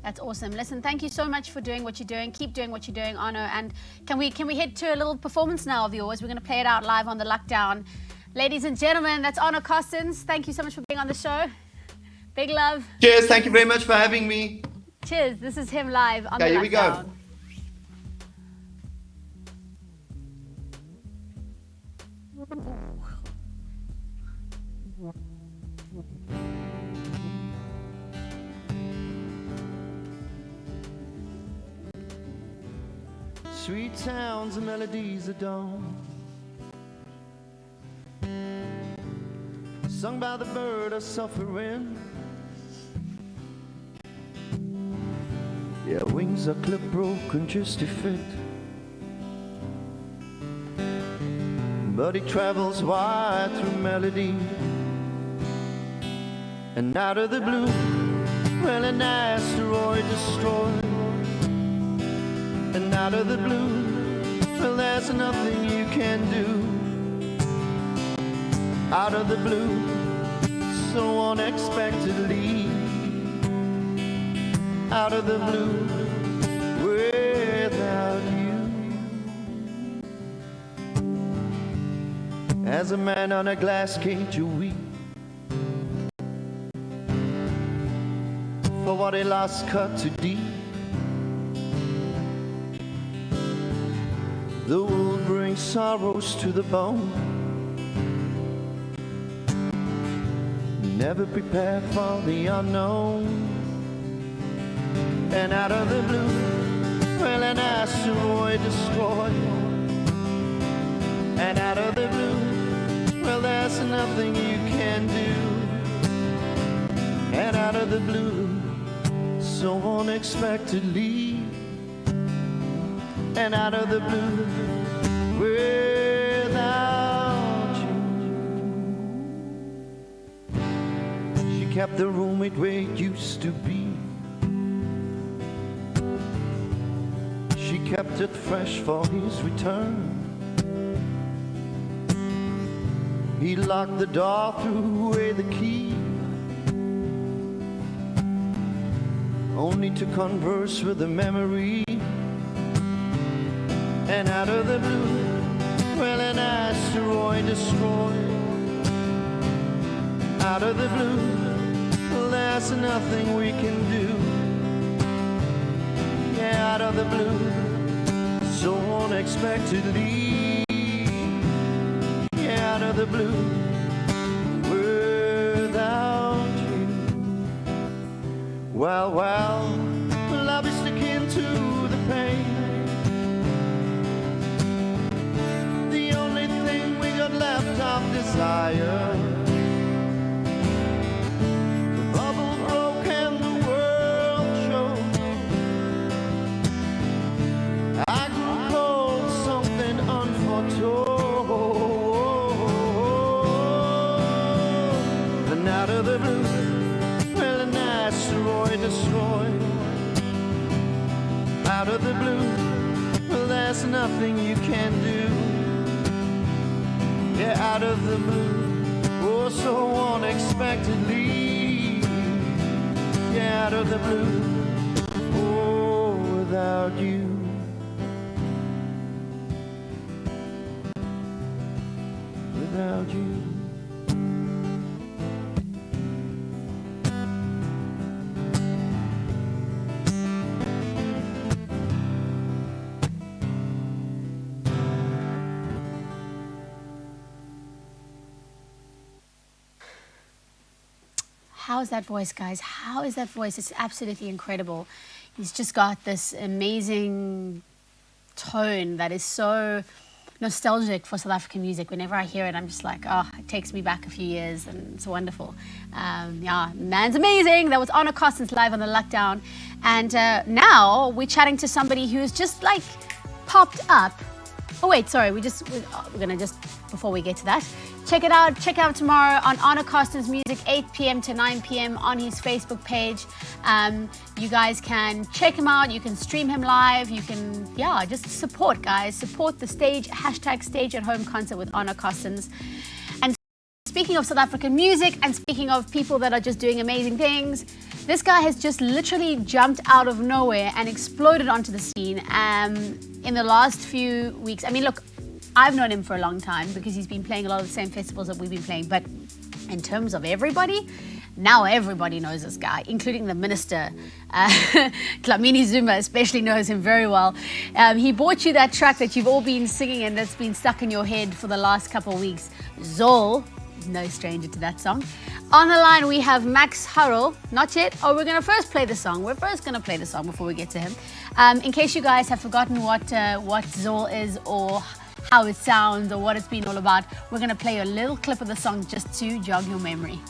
That's awesome. Listen, thank you so much for doing what you're doing. Keep doing what you're doing, Arno. And can we head to a little performance now of yours? We're going to play it out live on the Lockdown. Ladies and gentlemen, that's Arno Carstens. Thank you so much for being on the show. Big love. Cheers. Thank you very much for having me. Cheers. This is him live on the Lockdown. Here we go. Sweet sounds and melodies of dawn, sung by the bird of suffering. Yeah, wings are clipped, broken just to fit, but he travels wide through melody. And out of the blue, well, an asteroid destroyed. And out of the blue, well, there's nothing you can do. Out of the blue, so unexpectedly. Out of the blue, without you. As a man on a glass cage, you weep for what he lost cut too deep. The world brings sorrows to the bone, never prepared for the unknown. And out of the blue, well, an asteroid destroyed. And out of the blue, well, there's nothing you can do. And out of the blue, so unexpectedly. And out of the blue, without you. She kept the room it where it used to be. She kept it fresh for his return. He locked the door, threw away the key, only to converse with the memory. And out of the blue, well, an asteroid destroyed. Out of the blue, well, there's nothing we can do. Yeah, out of the blue, so unexpectedly. Yeah, out of the blue, without you. Well, love is sticking to the pain. Left of desire, the bubble broke and the world showed. I grew cold, something unforetold. And out of the blue, well, an asteroid destroyed. out of the blue. Well, there's nothing you can do. Yeah, out of the blue. Oh, so unexpectedly. Yeah, out of the blue. Oh, without you. Without you. How is that voice, guys? How is that voice? It's absolutely incredible. He's just got this amazing tone that is so nostalgic for South African music. Whenever I hear it, I'm just like, oh, it takes me back a few years, and it's wonderful. Yeah, man's amazing. That was Arno Carstens live on the Lockdown. And now we're chatting to somebody who's just like popped up. Oh wait, sorry, we're gonna just, before we get to that, check it out tomorrow on Arno Carstens Music, 8 p.m. to 9 p.m. on his Facebook page. You guys can check him out, you can stream him live, you can, yeah, just support, guys. Support the stage, #Stage at Home concert with Arno Carstens. And speaking of South African music and speaking of people that are just doing amazing things, this guy has just literally jumped out of nowhere and exploded onto the scene in the last few weeks. I mean, look, I've known him for a long time because he's been playing a lot of the same festivals that we've been playing. But in terms of everybody, now everybody knows this guy, including the minister. Dlamini Zuma especially knows him very well. He bought you that track that you've all been singing and that's been stuck in your head for the last couple of weeks. Zol, no stranger to that song. On the line, we have Max Hurrell. Not yet. Oh, we're going to first play the song. We're first going to play the song before we get to him. In case you guys have forgotten what Zol is or how it sounds or what it's been all about, we're going to play a little clip of the song just to jog your memory.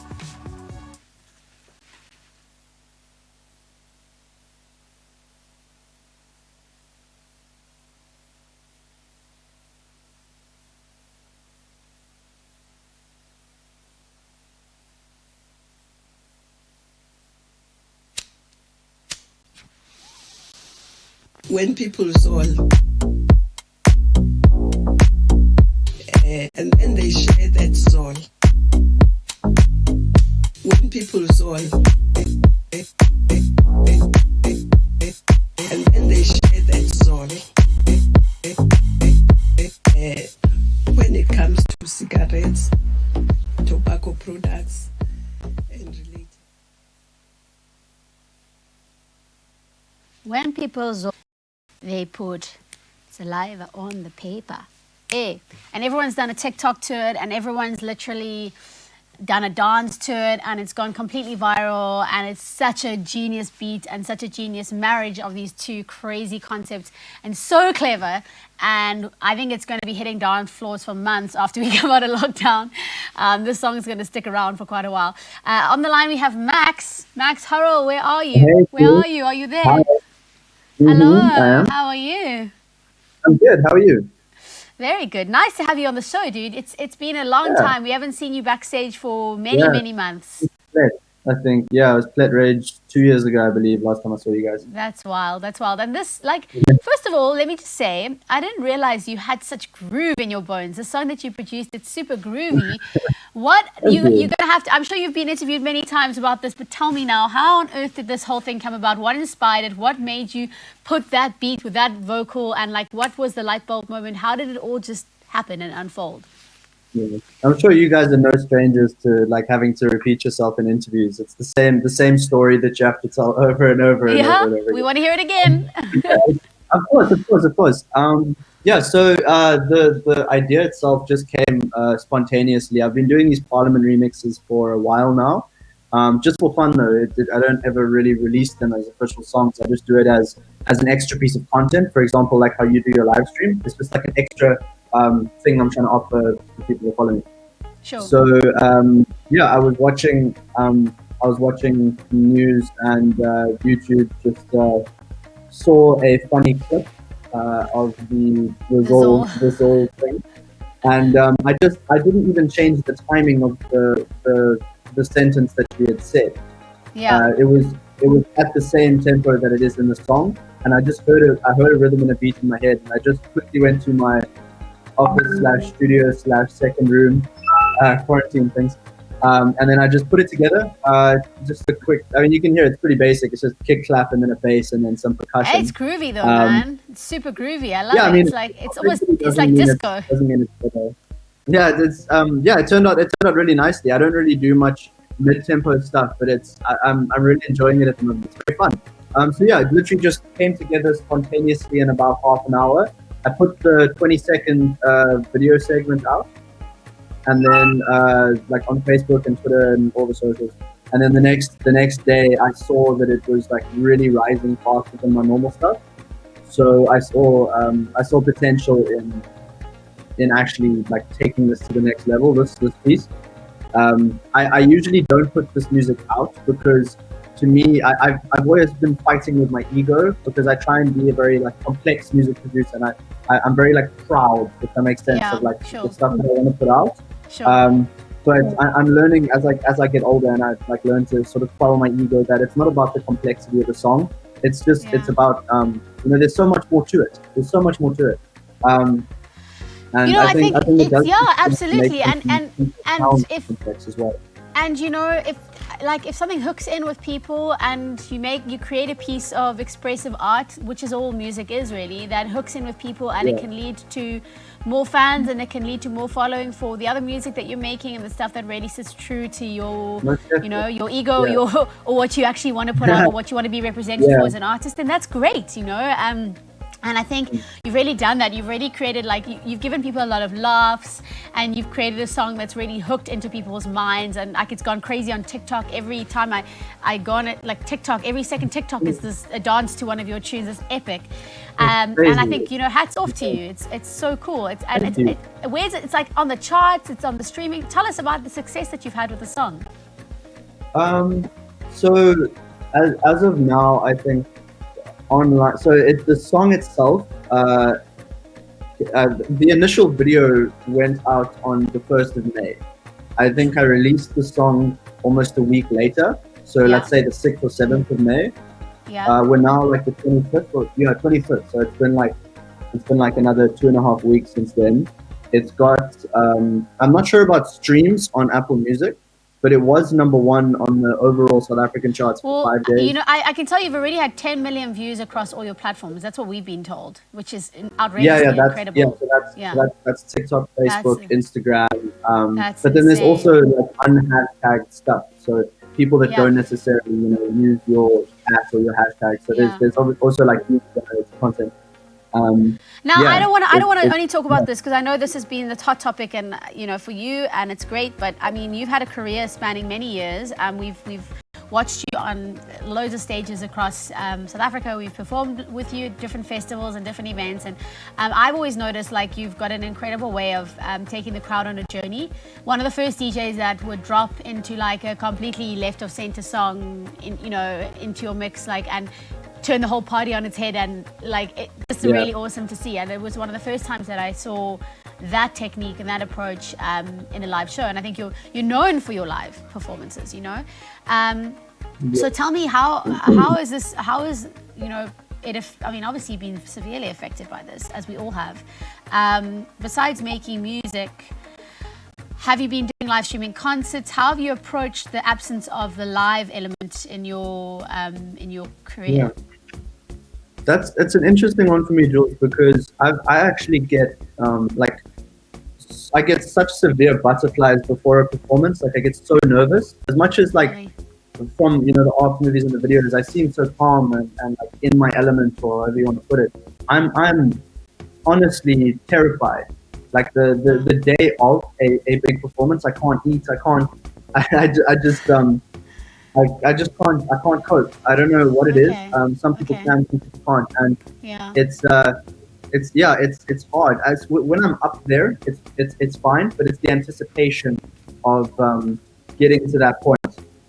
When people soul, and then they share that soul. When people soul, and then they share that soul. When it comes to cigarettes, tobacco products, and related. When people zol, they put saliva on the paper. And everyone's done a TikTok to it, and everyone's literally done a dance to it, and it's gone completely viral, and it's such a genius beat and such a genius marriage of these two crazy concepts, and so clever. And I think it's going to be hitting dance floors for months after we come out of lockdown. This song is going to stick around for quite a while. On the line we have Max Hurrell. Where are you? Hey, where are you? Are you there? Hi. Hello, I am. how are you? I'm good. How are you? Very good. Nice to have you on the show, dude. It's been a long time. We haven't seen you backstage for many months. I think, I was Plet Rage 2 years ago, I believe, last time I saw you guys. That's wild. And this, first of all, let me just say, I didn't realize you had such groove in your bones. The song that you produced, it's super groovy. You're going to have to, I'm sure you've been interviewed many times about this, but tell me now, how on earth did this whole thing come about? What inspired it? What made you put that beat with that vocal? And what was the light bulb moment? How did it all just happen and unfold? Yeah. I'm sure you guys are no strangers to having to repeat yourself in interviews. It's the same story that you have to tell over and over and over and over. We want to hear it again. Of course. So the idea itself just came spontaneously. I've been doing these Parliament remixes for a while now, just for fun though. I don't ever really release them as official songs. I just do it as an extra piece of content. For example, like how you do your live stream. It's just like an extra thing I'm trying to offer to people who follow me. Sure. So I was watching news and YouTube. Just saw a funny clip of the Zol thing, and I didn't even change the timing of the sentence that she had said. Yeah. It it was at the same tempo that it is in the song, and I heard a rhythm and a beat in my head, and I just quickly went to my office / studio / second room, quarantine things, and then I just put it together. Just a quick, I mean, you can hear it's pretty basic. It's just kick, clap, and then a bass, and then some percussion. Hey, it's groovy though, man. It's super groovy. I love it. I mean, It's like disco. Doesn't mean it's it turned out really nicely. I don't really do much mid-tempo stuff, but I'm really enjoying it at the moment. It's very fun. It literally just came together spontaneously in about half an hour. I put the 20-second video segment out, and then like on Facebook and Twitter and all the socials. And then the next day, I saw that it was like really rising faster than my normal stuff. So I saw potential in actually like taking this to the next level. This piece. I usually don't put this music out because, to me, I've always been fighting with my ego because I try and be a very like complex music producer, and I'm very like proud, if that makes sense, of like the stuff that I want to put out. Sure. But I'm learning as I get older, and I like learn to sort of quell my ego that it's not about the complexity of the song. It's just it's about there's so much more to it. There's so much more to it. And I think it does absolutely, and if complex as well. And if something hooks in with people and you create a piece of expressive art, which is all music is really, that hooks in with people, and it can lead to more fans, and it can lead to more following for the other music that you're making and the stuff that really sits true to your your ego, or what you actually want to put out, or what you want to be represented for as an artist, then that's great, And I think you've really done that. You've really created, you've given people a lot of laughs, and you've created a song that's really hooked into people's minds. And it's gone crazy on TikTok. Every time I go on it, TikTok, every second TikTok is a dance to one of your tunes. It's epic. And I think, hats off to you. It's so cool. It's like on the charts, it's on the streaming. Tell us about the success that you've had with the song. So as of now, I think, online. So the song itself, the initial video went out on the 1st of May. I think I released the song almost a week later. So let's say the 6th or 7th of May. Yeah. We're now like the 25th 25th. So it's been like another 2.5 weeks since then. It's got, I'm not sure about streams on Apple Music, but it was number 1 on the overall South African charts for 5 days. I can tell you've already had 10 million views across all your platforms. That's what we've been told, which is outrageously incredible. That's TikTok, Facebook, Instagram. But then there's also like unhashtagged stuff. So people that don't necessarily, use your at or your hashtag. So there's also like user-generated content. I don't want to only talk about this because I know this has been the hot topic, and for you, and it's great. But I mean, you've had a career spanning many years, and we've watched you on loads of stages across South Africa. We've performed with you at different festivals and different events, and I've always noticed you've got an incredible way of taking the crowd on a journey. One of the first DJs that would drop into a completely left of center song into your mix and turn the whole party on its head, and it's really awesome to see. And it was one of the first times that I saw that technique and that approach in a live show. And I think you're known for your live performances, So tell me how is it? Obviously you've been severely affected by this, as we all have. Besides making music, have you been doing live streaming concerts? How have you approached the absence of the live element in your career? Yeah. It's an interesting one for me, Jules, because I actually get I get such severe butterflies before a performance. I get so nervous. As much as from the art movies and the videos, I seem so calm and in my element, or however you want to put it. I'm honestly terrified. The day of a big performance, I can't eat. I can't cope. I don't know what it is. Some people can, some people can't, and it's hard. When I'm up there, it's fine, but it's the anticipation of getting to that point.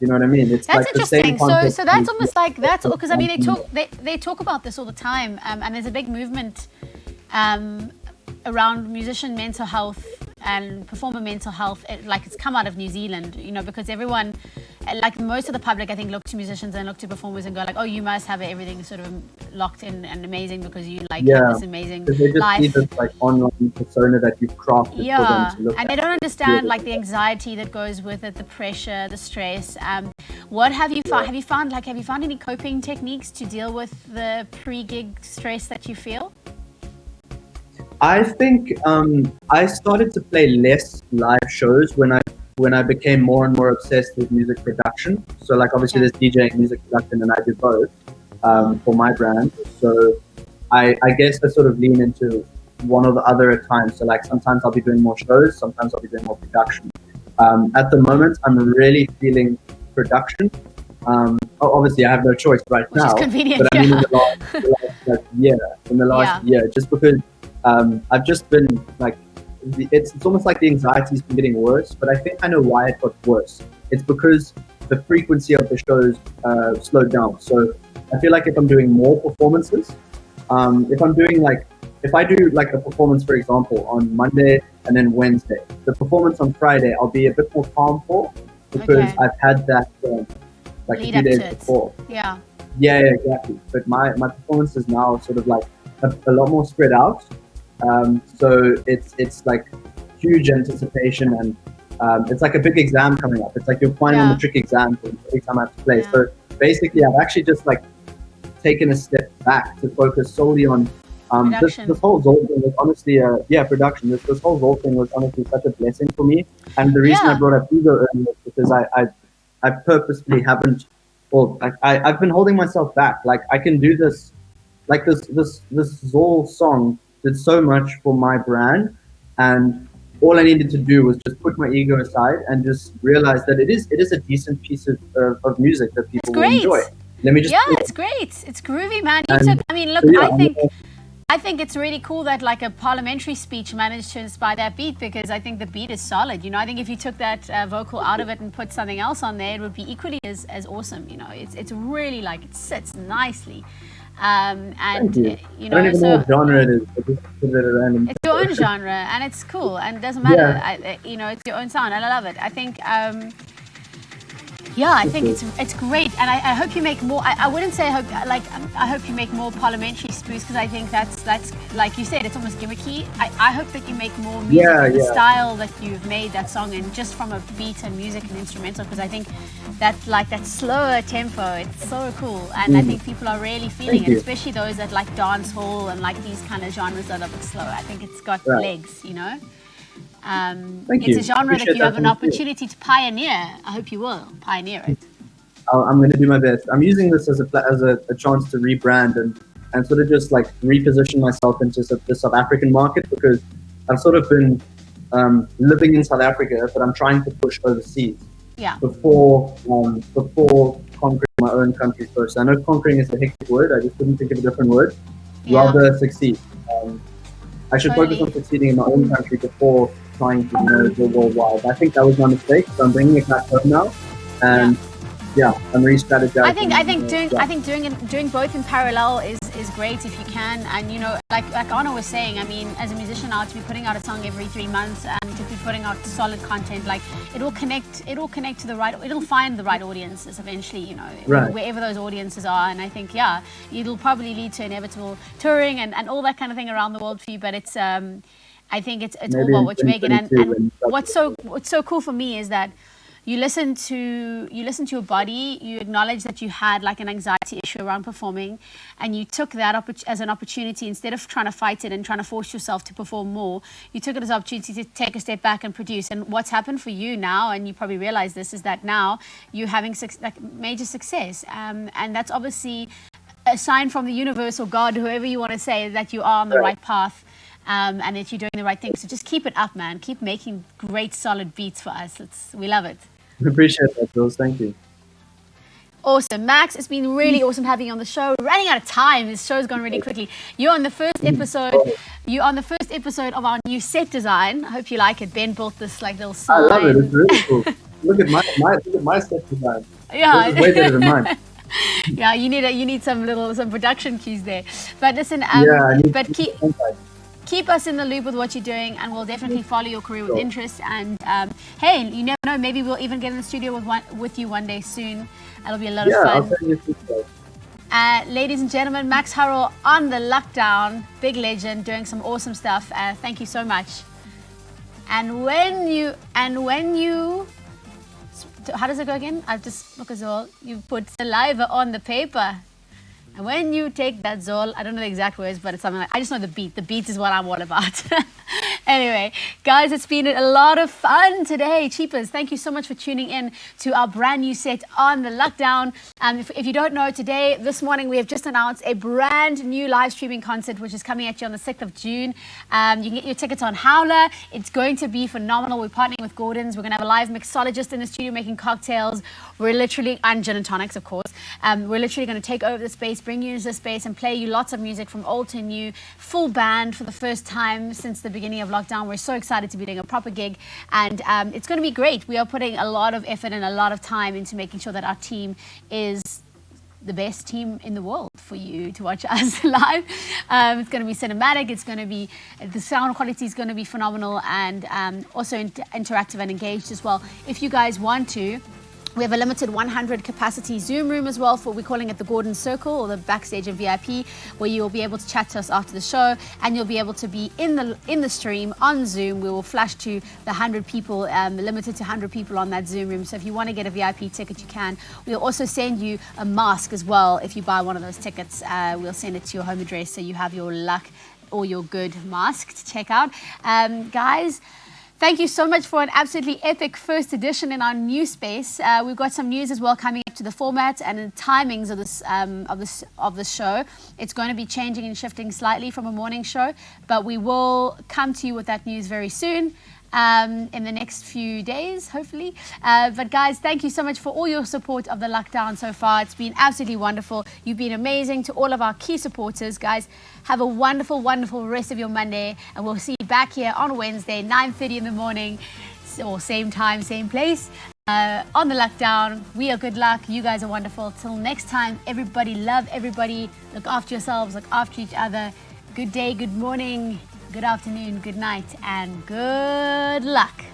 You know what I mean? It's that's interesting. So that's almost that's because they talk about this all the time, and there's a big movement around musician mental health and performer mental health. It's come out of New Zealand, because everyone like most of the public, I think, look to musicians and look to performers and go like, oh, you must have everything sort of locked in and amazing because you like have this amazing Because they just see life. this like online persona that you've crafted for them Yeah, to look and at. they don't understand like the anxiety that goes with it, the pressure, the stress. What have you found? Have you found any coping techniques to deal with the pre-gig stress that you feel? I think I started to play less live shows when I became more and more obsessed with music production. So like obviously there's DJing, music production, and I do both for my brand. So I guess I sort of lean into one or the other at times. So like sometimes I'll be doing more shows, sometimes I'll be doing more production. At the moment, I'm really feeling production. Obviously, I have no choice right Which now. is convenient, but I mean, in the last year, just because I've just been like, it's almost like the anxiety's been getting worse. But I think I know why it got worse. It's because the frequency of the shows slowed down. So I feel like if I'm doing more performances, if I do like a performance, for example, on Monday and then Wednesday, the performance on Friday, I'll be a bit more calm for because I've had that like Lead a few up days to it. before. Yeah. Yeah, exactly. But my performance is now sort of like a lot more spread out. So it's like huge anticipation and it's like a big exam coming up. It's like your final matric exam every time I have to play. Yeah. So basically, I've actually just like taken a step back to focus solely on this whole Zoll thing was honestly production. This whole Zoll thing was honestly such a blessing for me. And the reason I brought up ego earlier is because I purposefully haven't, or I've been holding myself back. Like I can do this, like this Zoll song did so much for my brand, and all I needed to do was just put my ego aside and just realize that it is a decent piece of music that people will enjoy. Let me just it's great. It's groovy, man. Look, I think it's really cool that like a parliamentary speech managed to inspire that beat because I think the beat is solid. You know, I think if you took that vocal out of it and put something else on there, it would be equally as awesome. You know, it's really like it sits nicely. And you know, I don't even know what genre it is. I just put it at random. It's your own genre and it's cool and it doesn't matter. You know, it's your own sound and I love it. I think I think it's great, and I hope you make more. I wouldn't say I hope you make more parliamentary spoofs because I think that's like you said, it's almost gimmicky. I hope that you make more music in the style that you've made that song and just from a beat and music and instrumental because I think that like that slower tempo, it's so cool, and I think people are really feeling it, especially those that like dance hall and like these kind of genres that are a bit slower. I think it's got legs, you know. It's a genre that you have an opportunity to pioneer. I hope you will pioneer it. I'm going to do my best. I'm using this as a chance to rebrand and sort of just like reposition myself into the South African market because I've sort of been living in South Africa, but I'm trying to push overseas. Yeah. Before conquering my own country first. I know conquering is a hectic word. I just couldn't think of a different word. Rather succeed. I should focus on succeeding in my own country before trying to go worldwide. I think that was my mistake, so I'm bringing it back home now, and I'm re-strategizing. I think doing both in parallel is great if you can, and you know, like Arno was saying, I mean, as a musician now, to be putting out a song every 3 months and to be putting out solid content, like it'll connect to the right, it'll find the right audiences eventually, you know, wherever those audiences are, and I think it'll probably lead to inevitable touring and all that kind of thing around the world for you, but it's I think it's all about what you're making, and what's so cool for me is that you listen to your body, you acknowledge that you had like an anxiety issue around performing, and you took that as an opportunity. Instead of trying to fight it and trying to force yourself to perform more, you took it as an opportunity to take a step back and produce. And what's happened for you now, and you probably realize this, is that now you're having major success, and that's obviously a sign from the universe or God, whoever you want to say, that you are on the right path. And that you're doing the right thing. So just keep it up, man. Keep making great, solid beats for us. We love it. I appreciate that, Jules. Thank you. Awesome. Max, it's been really awesome having you on the show. We're running out of time. This show's gone really quickly. You're on the first episode. You're on the first episode of our new set design. I hope you like it. Ben built this like little sign. I love it. It's really cool. Look at my set design. Yeah. This is way better than mine. Yeah, you need some production cues there. But listen, keep us in the loop with what you're doing, and we'll definitely follow your career with interest. And hey, you never know, maybe we'll even get in the studio with you one day soon. It'll be a lot of fun. I'll send you feedback. Ladies and gentlemen, Max Hurrell on the Lockdown, big legend, doing some awesome stuff. Thank you so much. And when you, how does it go again? I'll just look as well. You put saliva on the paper. And when you take that Zol, I don't know the exact words, but it's something like, I just know the beat. The beat is what I'm all about. Anyway, guys, it's been a lot of fun today. Cheapers, thank you so much for tuning in to our brand new set on the Lockdown. If you don't know, this morning, we have just announced a brand new live streaming concert, which is coming at you on the 6th of June. You can get your tickets on Howler. It's going to be phenomenal. We're partnering with Gordon's. We're going to have a live mixologist in the studio making cocktails. We're literally, and gin and tonics, of course. We're literally going to take over the space, bring you into the space, and play you lots of music from old to new, full band for the first time since the beginning of lockdown. We're so excited to be doing a proper gig, and it's going to be great. We are putting a lot of effort and a lot of time into making sure that our team is the best team in the world for you to watch us live. It's going to be cinematic. It's going to be, the sound quality is going to be phenomenal, and also interactive and engaged as well. If you guys want to, we have a limited 100 capacity Zoom room as well, we're calling it the Gordon Circle, or the backstage and VIP, where you'll be able to chat to us after the show, and you'll be able to be in the stream on Zoom. We will flash to the 100 people, limited to 100 people on that Zoom room. So if you want to get a VIP ticket, you can. We'll also send you a mask as well. If you buy one of those tickets, we'll send it to your home address, so you have your luck or your good mask to check out. Guys, thank you so much for an absolutely epic first edition in our new space. We've got some news as well coming up to the format and the timings of this show. It's going to be changing and shifting slightly from a morning show, but we will come to you with that news very soon. In the next few days, hopefully. But guys, thank you so much for all your support of the Lockdown so far. It's been absolutely wonderful. You've been amazing to all of our key supporters. Guys, have a wonderful, wonderful rest of your Monday, and we'll see you back here on Wednesday, 9:30 in the morning, or same time, same place, on the Lockdown. We are Good Luck. You guys are wonderful. Till next time, everybody, love everybody. Look after yourselves, look after each other. Good day, good morning, good afternoon, good night, and good luck.